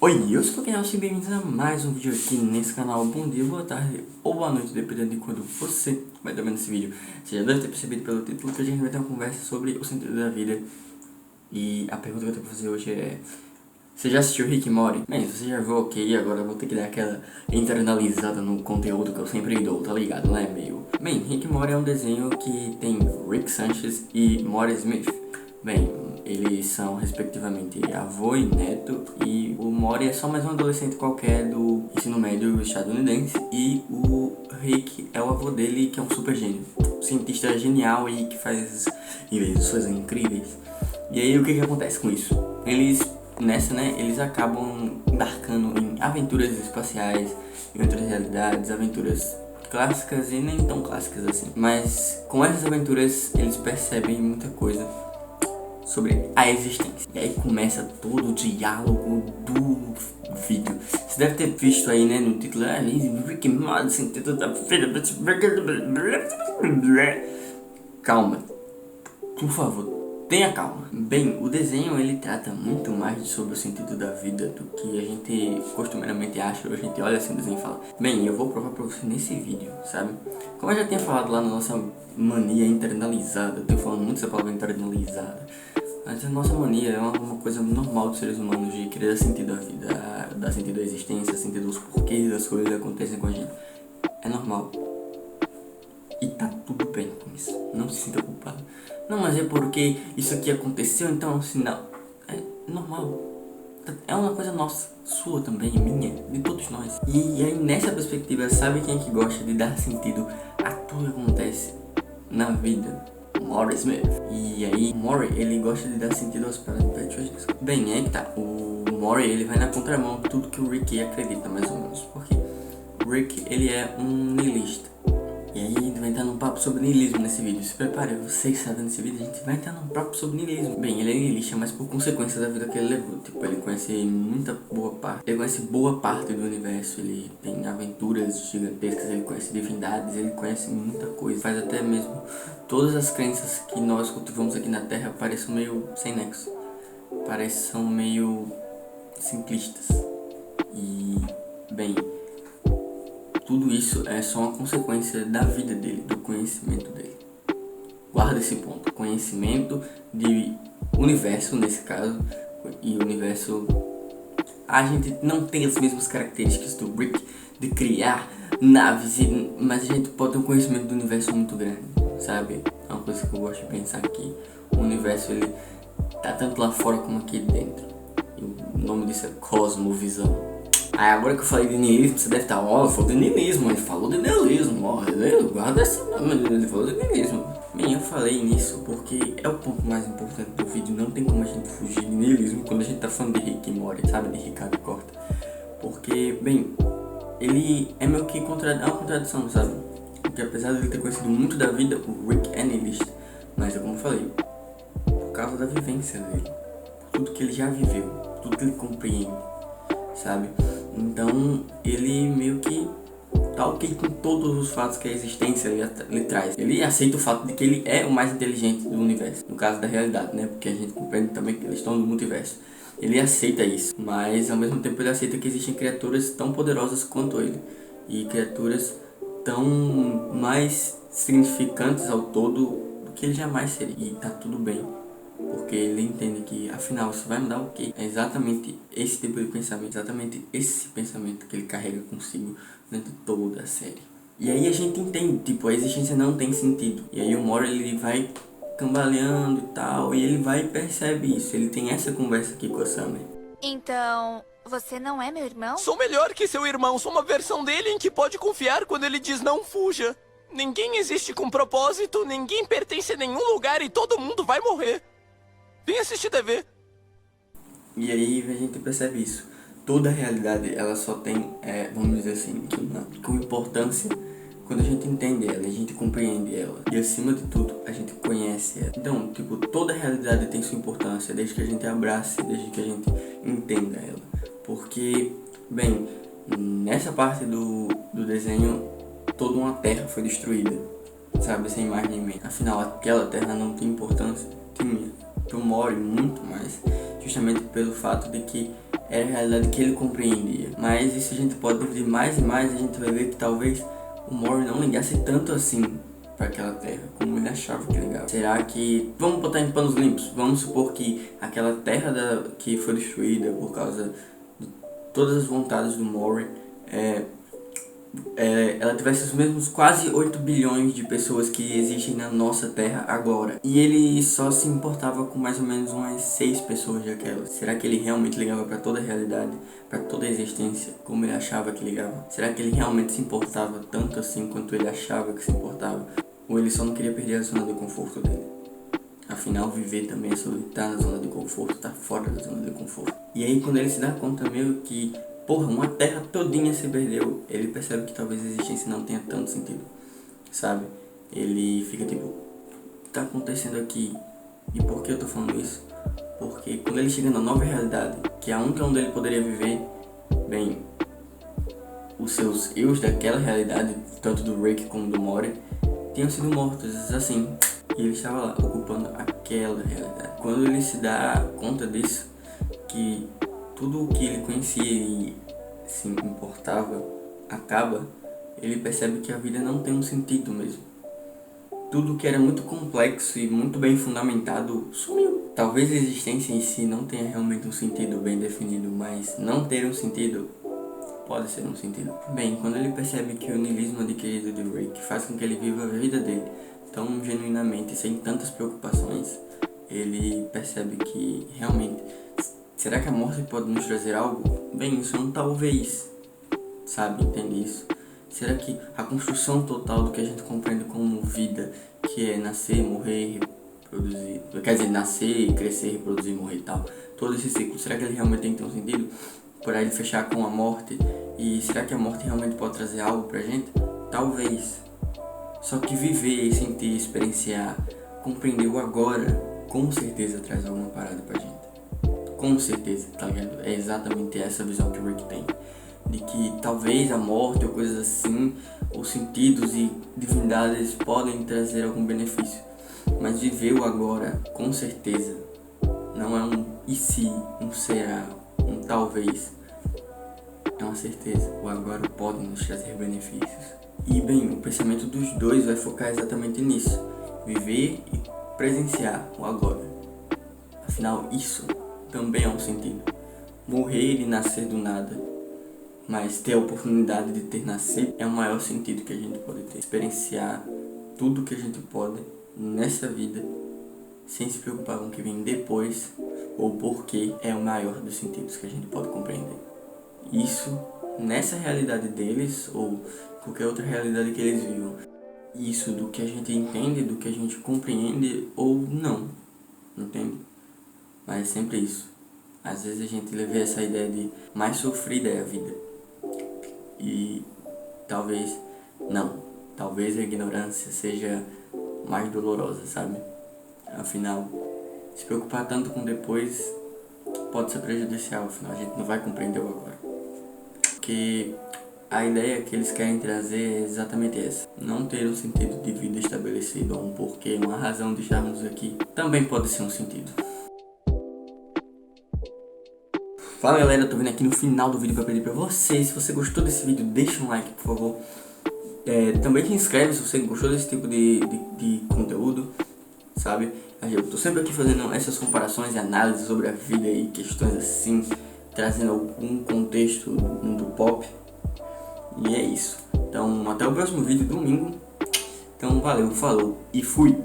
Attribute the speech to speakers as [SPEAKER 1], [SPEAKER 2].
[SPEAKER 1] Oi, eu sou o Kenel, sejam bem-vindos a mais um vídeo aqui nesse canal. Bom dia, boa tarde ou boa noite, dependendo de quando você vai estar vendo esse vídeo. Você já deve ter percebido pelo título que a gente vai ter uma conversa sobre o sentido da vida. E a pergunta que eu tenho pra fazer hoje é: você já assistiu Rick e Morty? Bem, se você já viu, ok, agora eu vou ter que dar aquela internalizada no conteúdo que eu sempre dou, tá ligado, né, meio? Bem, Rick e Morty é um desenho que tem Rick Sanchez e Morty Smith. Bem, eles são respectivamente avô e neto, e o Morty é só mais um adolescente qualquer do ensino médio estadunidense, e o Rick é o avô dele, que é um super gênio, cientista genial e que faz invenções incríveis. E aí o que acontece com isso? Eles acabam embarcando em aventuras espaciais, em outras realidades, aventuras clássicas e nem tão clássicas assim. Mas com essas aventuras eles percebem muita coisa sobre a existência. E aí começa todo o diálogo do vídeo. Você deve ter visto aí, né, no título, Rick and Morty, sentido da vida. Calma, por favor, tenha calma. Bem, o desenho ele trata muito mais sobre o sentido da vida do que a gente costumeiramente acha. A gente olha assim o desenho e fala: bem, eu vou provar pra você nesse vídeo, sabe? Como eu já tinha falado lá na nossa mania internalizada, eu tenho falando muito essa palavra internalizada, mas a nossa mania é uma coisa normal dos seres humanos de querer dar sentido à vida, dar sentido à existência, sentido aos porquês das coisas que acontecem com a gente. É normal. E tá tudo bem com isso. Não se sinta culpado. Não, mas é porque isso aqui aconteceu, então é um sinal. É normal. É uma coisa nossa, sua também, minha, de todos nós. E aí nessa perspectiva, sabe quem é que gosta de dar sentido a tudo que acontece na vida? Morty Smith. E aí, o Morty, ele gosta de dar sentido às paradas. Bem, é que tá. O Morty, ele vai na contramão de tudo que o Rick acredita, mais ou menos. Porque o Rick, ele é um niilista. E aí, a gente vai entrar num papo sobre niilismo nesse vídeo. Se prepare, você que está vendo esse vídeo, a gente vai entrar num papo sobre niilismo. Bem, ele é niilista, mas por consequência da vida que ele levou. Tipo, ele conhece muita boa parte. Ele conhece boa parte do universo. Ele tem aventuras gigantescas, ele conhece divindades, ele conhece muita coisa. Faz até mesmo todas as crenças que nós cultivamos aqui na Terra pareçam meio sem nexo. Pareçam meio simplistas. E, bem, tudo isso é só uma consequência da vida dele, do conhecimento dele. Guarda esse ponto, conhecimento de universo nesse caso, e o universo, a gente não tem as mesmas características do Rick de criar naves, mas a gente pode ter um conhecimento do universo muito grande, sabe? É uma coisa que eu gosto de pensar, que o universo ele tá tanto lá fora como aqui dentro. E o nome disso é cosmovisão. Aí agora que eu falei de niilismo, você deve estar, ele falou de niilismo, ele falou de niilismo, guarda esse nome, ele falou de niilismo. Bem, eu falei nisso porque é o ponto mais importante do vídeo, não tem como a gente fugir de niilismo quando a gente tá falando de Rick e Morty, sabe, de Ricardo Corta. Porque, bem, ele é meio que é uma contradição, sabe? Porque apesar de ele ter conhecido muito da vida, o Rick é niilista. Mas é como eu falei, por causa da vivência dele, tudo que ele já viveu, tudo que ele compreende, sabe? Então ele meio que tá ok com todos os fatos que a existência lhe traz. Ele aceita o fato de que ele é o mais inteligente do universo, no caso da realidade, né? Porque a gente compreende também que eles estão no multiverso. Ele aceita isso, mas ao mesmo tempo ele aceita que existem criaturas tão poderosas quanto ele, e criaturas tão mais significantes ao todo do que ele jamais seria. E tá tudo bem, porque ele entende que afinal isso vai mudar o quê? É exatamente esse tipo de pensamento, exatamente esse pensamento que ele carrega consigo dentro de toda a série. E aí a gente entende, tipo, a existência não tem sentido. E aí o Morty ele vai cambaleando e tal, e ele vai e percebe isso. Ele tem essa conversa aqui com a Summer.
[SPEAKER 2] Então, você não é meu irmão?
[SPEAKER 3] Sou melhor que seu irmão, sou uma versão dele em que pode confiar quando ele diz não fuja. Ninguém existe com propósito, ninguém pertence a nenhum lugar e todo mundo vai morrer. Vem assistir TV.
[SPEAKER 1] E aí a gente percebe isso. Toda a realidade, ela só tem, vamos dizer assim, com importância quando a gente entende ela, a gente compreende ela. E acima de tudo, a gente conhece ela. Então, tipo, toda a realidade tem sua importância, desde que a gente abrace, desde que a gente entenda ela. Porque, bem, nessa parte do desenho, toda uma terra foi destruída, sabe, sem mais nem menos. Afinal, aquela terra não tem importância, tinha. Pro Morty muito mais, justamente pelo fato de que era a realidade que ele compreendia. Mas isso a gente pode dividir mais e mais, a gente vai ver que talvez o Mori não ligasse tanto assim para aquela terra como ele achava que ligava. Será que... Vamos botar em panos limpos. Vamos supor que aquela terra que foi destruída por causa de todas as vontades do Mori, ela tivesse os mesmos quase 8 bilhões de pessoas que existem na nossa Terra agora. E ele só se importava com mais ou menos umas 6 pessoas daquelas. Será que ele realmente ligava para toda a realidade, para toda a existência, como ele achava que ligava? Será que ele realmente se importava tanto assim quanto ele achava que se importava? Ou ele só não queria perder a zona de conforto dele? Afinal, viver também é sobre estar na zona de conforto, estar fora da zona de conforto. E aí, quando ele se dá conta meio que uma terra todinha se perdeu, ele percebe que talvez a existência não tenha tanto sentido, sabe? Ele fica tipo, o que tá acontecendo aqui? E por que eu tô falando isso? Porque quando ele chega na nova realidade, que é a única onde ele poderia viver, bem, os seus eus daquela realidade, tanto do Rick como do Mori, tinham sido mortos, assim, e ele estava lá, ocupando aquela realidade. Quando ele se dá conta disso, que tudo o que ele conhecia e se importava acaba, ele percebe que a vida não tem um sentido mesmo. Tudo que era muito complexo e muito bem fundamentado sumiu. Talvez a existência em si não tenha realmente um sentido bem definido, mas não ter um sentido pode ser um sentido. Bem, quando ele percebe que o niilismo adquirido de Rick faz com que ele viva a vida dele tão genuinamente, sem tantas preocupações, ele percebe que realmente... Será que a morte pode nos trazer algo? Bem, isso é um talvez, sabe? Entende isso? Será que a construção total do que a gente compreende como vida, que é nascer, morrer, reproduzir, quer dizer, nascer, crescer, reproduzir, morrer e tal, todo esse ciclo, será que ele realmente tem que ter um sentido? Para ele fechar com a morte? E será que a morte realmente pode trazer algo pra gente? Talvez. Só que viver, sentir, experienciar, compreender o agora, com certeza traz alguma parada pra gente. Com certeza, tá ligado? É exatamente essa visão que o Rick tem. De que talvez a morte ou coisas assim, ou sentidos e divindades podem trazer algum benefício. Mas viver o agora, com certeza, não é um e se, um será, um talvez. É uma certeza, o agora pode nos trazer benefícios. E bem, o pensamento dos dois vai focar exatamente nisso. Viver e presenciar o agora. Afinal, isso também é um sentido. Morrer e nascer do nada, mas ter a oportunidade de ter nascido é o maior sentido que a gente pode ter. Experienciar tudo que a gente pode nessa vida, sem se preocupar com o que vem depois ou porquê, é o maior dos sentidos que a gente pode compreender. Isso nessa realidade deles ou qualquer outra realidade que eles vivam. Isso do que a gente entende, do que a gente compreende ou não, entende? Mas é sempre isso. Às vezes a gente vê essa ideia de mais sofrida é a vida. E talvez não. Talvez a ignorância seja mais dolorosa, sabe? Afinal, se preocupar tanto com depois pode ser prejudicial. Afinal, a gente não vai compreender o agora. Porque a ideia que eles querem trazer é exatamente essa. Não ter um sentido de vida estabelecido ou um porquê, uma razão de estarmos aqui, também pode ser um sentido. Fala galera, eu tô vindo aqui no final do vídeo pra pedir pra vocês, se você gostou desse vídeo, deixa um like, por favor. Também te inscreve se você gostou desse tipo de conteúdo, sabe? Eu tô sempre aqui fazendo essas comparações e análises sobre a vida e questões assim, trazendo algum contexto do mundo pop. E é isso. Então, até o próximo vídeo, domingo. Então, valeu, falou e fui!